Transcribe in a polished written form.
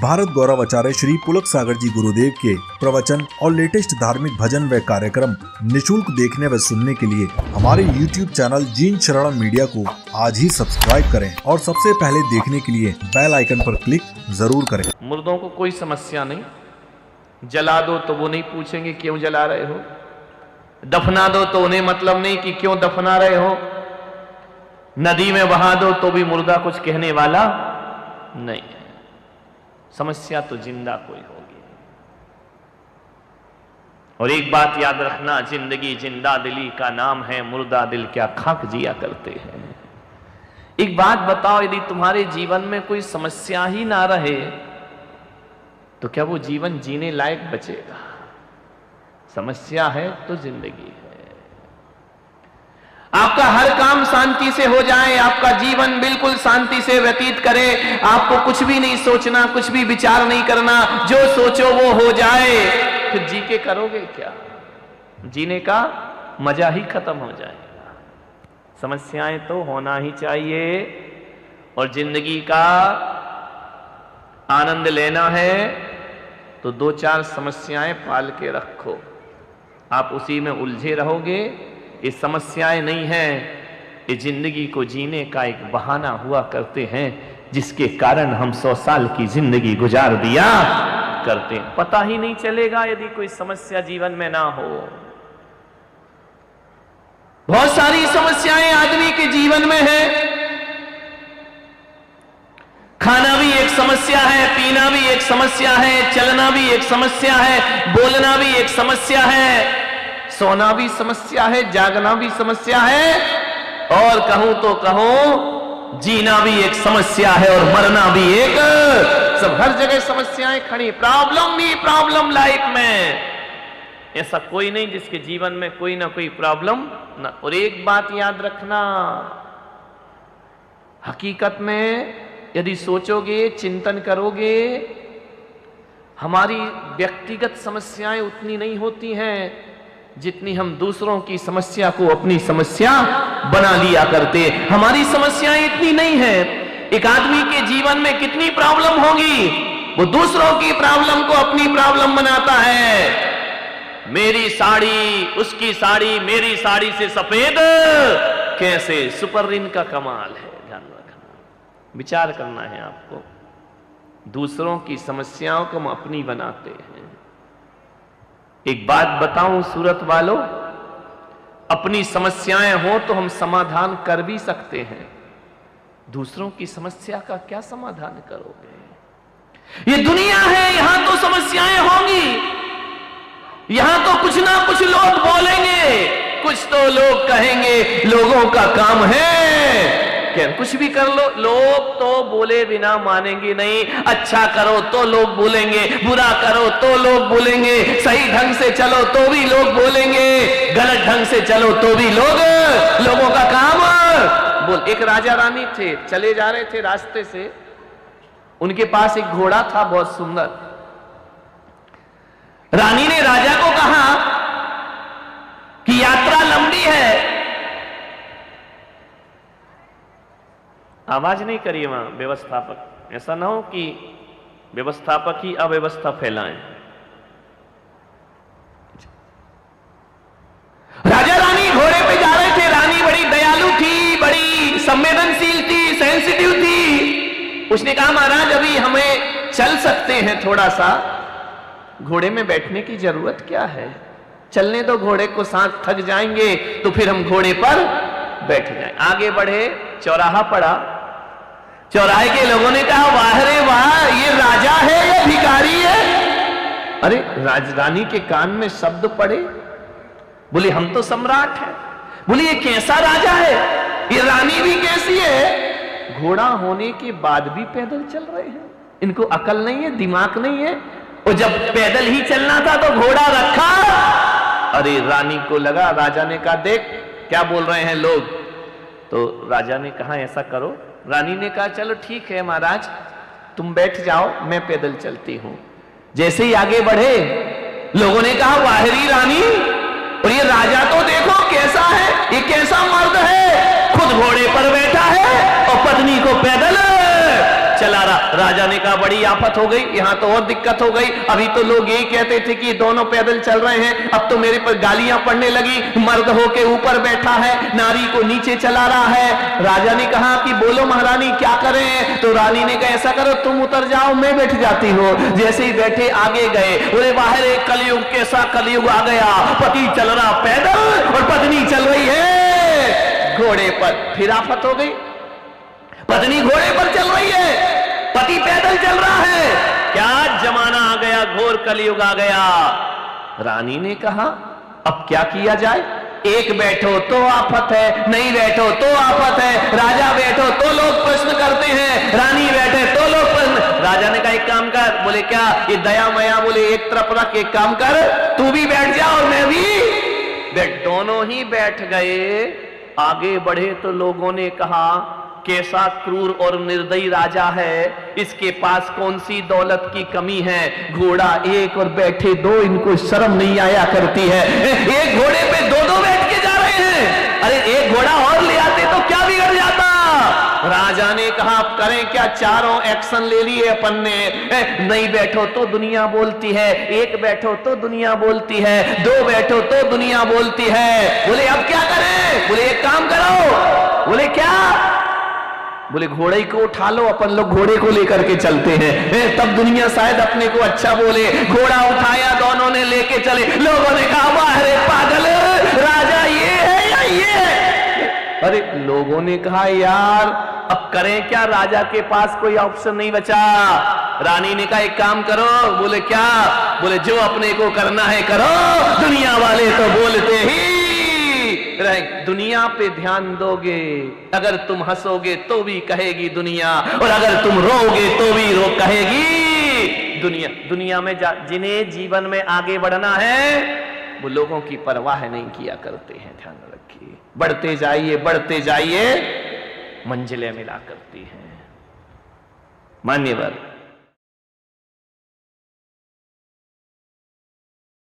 भारत गौरव आचार्य श्री पुलक सागर जी गुरुदेव के प्रवचन और लेटेस्ट धार्मिक भजन व कार्यक्रम निशुल्क देखने व सुनने के लिए हमारे YouTube चैनल जीन शरण मीडिया को आज ही सब्सक्राइब करें और सबसे पहले देखने के लिए बेल आइकन पर क्लिक जरूर करें। मुर्दों को कोई समस्या नहीं, जला दो तो वो नहीं पूछेंगे क्यों जला रहे हो, दफना दो तो उन्हें मतलब नहीं कि क्यों दफना रहे हो, नदी में बहा दो तो भी मुर्दा कुछ कहने वाला नहीं है। समस्या तो जिंदा कोई होगी। और एक बात याद रखना, जिंदगी जिंदा दिली का नाम है, मुर्दा दिल क्या खाक जिया करते हैं। एक बात बताओ, यदि तुम्हारे जीवन में कोई समस्या ही ना रहे तो क्या वो जीवन जीने लायक बचेगा? समस्या है तो जिंदगी है। आपका हर काम शांति से हो जाए, आपका जीवन बिल्कुल शांति से व्यतीत करे, आपको कुछ भी नहीं सोचना, कुछ भी विचार नहीं करना, जो सोचो वो हो जाए, फिर जी के करोगे क्या? जीने का मजा ही खत्म हो जाएगा। समस्याएं तो होना ही चाहिए और जिंदगी का आनंद लेना है तो दो चार समस्याएं पाल के रखो। आप उसी में उलझे रहोगे। ये समस्याएं नहीं हैं, ये जिंदगी को जीने का एक बहाना हुआ करते हैं, जिसके कारण हम 100 साल की जिंदगी गुजार दिया करते हैं। पता ही नहीं चलेगा यदि कोई समस्या जीवन में ना हो। बहुत सारी समस्याएं आदमी के जीवन में है। खाना भी एक समस्या है, पीना भी एक समस्या है, चलना भी एक समस्या है, बोलना भी एक समस्या है, सोना भी समस्या है, जागना भी समस्या है, और कहूं तो कहूं जीना भी एक समस्या है और मरना भी एक। सब हर जगह समस्याएं खड़ी, प्रॉब्लम ही प्रॉब्लम लाइफ में। ऐसा कोई नहीं जिसके जीवन में कोई ना कोई प्रॉब्लम ना। और एक बात याद रखना, हकीकत में यदि सोचोगे, चिंतन करोगे, हमारी व्यक्तिगत समस्याएं उतनी नहीं होती हैं जितनी हम दूसरों की समस्या को अपनी समस्या बना लिया करते। हमारी समस्याएं इतनी नहीं है। एक आदमी के जीवन में कितनी प्रॉब्लम होगी, वो दूसरों की प्रॉब्लम को अपनी प्रॉब्लम बनाता है। मेरी साड़ी, उसकी साड़ी, मेरी साड़ी से सफेद कैसे? सुपर रिन का कमाल है। ध्यान रखना, विचार करना है आपको। दूसरों की समस्याओं को हम अपनी बनाते हैं। एक बात बताऊं सूरत वालों, अपनी समस्याएं हो तो हम समाधान कर भी सकते हैं, दूसरों की समस्या का क्या समाधान करोगे? ये दुनिया है, यहां तो समस्याएं होंगी, यहां तो कुछ ना कुछ लोग बोलेंगे, कुछ तो लोग कहेंगे। लोगों का काम है क्या कुछ भी कर लो, लोग तो बोले बिना मानेंगे नहीं। अच्छा करो तो लोग बोलेंगे, बुरा करो तो लोग बोलेंगे, सही ढंग से चलो तो भी लोग बोलेंगे, गलत ढंग से चलो तो भी लोगों का काम बोल। एक राजा रानी थे, चले जा रहे थे रास्ते से, उनके पास एक घोड़ा था बहुत सुंदर। रानी ने राजा को कहा कि यात्रा लंबी है। आवाज नहीं करिए वहां व्यवस्थापक, ऐसा ना हो कि व्यवस्थापक ही अव्यवस्था फैलाएं। राजा रानी घोड़े पे जा रहे थे। रानी बड़ी दयालु थी, बड़ी संवेदनशील थी, सेंसिटिव थी। उसने कहा महाराज अभी हमें चल सकते हैं, थोड़ा सा घोड़े में बैठने की जरूरत क्या है, चलने दो घोड़े को, साथ थक जाएंगे तो फिर हम घोड़े पर बैठ जाएं। आगे बढ़े, चौराहा पड़ा, चौराहे के लोगों ने कहा वाह रे वाह, ये राजा है या भिखारी है? अरे रानी के कान में शब्द पड़े, बोले हम तो सम्राट हैं। बोले ये कैसा राजा है, ये रानी भी कैसी है? घोड़ा होने के बाद भी पैदल चल रहे हैं, इनको अकल नहीं है, दिमाग नहीं है। और जब पैदल ही चलना था तो घोड़ा रखा। अरे रानी को लगा, राजा ने कहा देख क्या बोल रहे हैं लोग। तो राजा ने कहा ऐसा करो। रानी ने कहा चलो ठीक है महाराज, तुम बैठ जाओ, मैं पैदल चलती हूं। जैसे ही आगे बढ़े, लोगों ने कहा वाहरी रानी, और ये राजा तो देखो कैसा है, ये कैसा मर्द है, खुद घोड़े पर बैठा है और पत्नी को पैदल चला रहा। राजा ने कहा बड़ी आफत हो गई, यहां तो और दिक्कत हो गई। अभी तो लोग यही कहते थे कि दोनों पैदल चल रहे हैं, अब तो मेरे पर गालियां पड़ने लगी। मर्द होके ऊपर बैठा है, नारी को नीचे चला रहा है। राजा ने कहा कि बोलो महारानी क्या करें? तो रानी ने कहा ऐसा करो तुम उतर जाओ, मैं बैठ जाती हूँ। जैसे ही बैठे आगे गए, बोले बाहर एक कलयुग, कैसा कलयुग आ गया। पति चल रहा पैदल और पत्नी चल रही है घोड़े पर। फिर आफत हो गई, पत्नी घोड़े पर चल रही है, पति पैदल चल रहा है। क्या जमाना आ गया, घोर कलयुग आ गया। रानी ने कहा अब क्या किया जाए? एक बैठो तो आफत है, नहीं बैठो तो आफत है। राजा बैठो तो लोग प्रश्न करते हैं, रानी बैठे तो लोग प्रश्न। राजा ने कहा एक काम कर। बोले क्या? ये दया मया बोले एक तरफ रख, एक काम कर तू भी बैठ जा और मैं भी बैठ। दोनों ही बैठ गए। आगे बढ़े तो लोगों ने कहा कैसा क्रूर और निर्दयी राजा है, इसके पास कौन सी दौलत की कमी है। घोड़ा एक और बैठे दो, इनको शर्म नहीं आया करती है। एक घोड़े पे दो दो बैठ के जा रहे हैं। अरे एक घोड़ा और ले आते तो क्या बिगड़ जाता। राजा ने कहा अब करें क्या? चारों एक्शन ले लिए अपन ने। नहीं बैठो तो दुनिया बोलती है, एक बैठो तो दुनिया बोलती है, दो बैठो तो दुनिया बोलती है। बोले अब क्या करें? बोले एक काम करो। बोले क्या? बोले घोड़े को उठा लो, अपन लोग घोड़े को लेकर के चलते हैं, तब दुनिया शायद अपने को अच्छा बोले। घोड़ा उठाया, दोनों ने लेके चले। लोगों ने कहा वाह रे पागल, राजा ये है या ये है? अरे लोगों ने कहा यार अब करें क्या? राजा के पास कोई ऑप्शन नहीं बचा। रानी ने कहा एक काम करो। बोले क्या? बोले जो अपने को करना है करो, दुनिया वाले तो बोलते ही। दुनिया पे ध्यान दोगे, अगर तुम हंसोगे तो भी कहेगी दुनिया, और अगर तुम रोगे तो भी कहेगी दुनिया। दुनिया में जिन्हें जीवन में आगे बढ़ना है वो लोगों की परवाह नहीं किया करते हैं। ध्यान रखिए, बढ़ते जाइए मंजिलें मिला करती हैं। मान्यवर।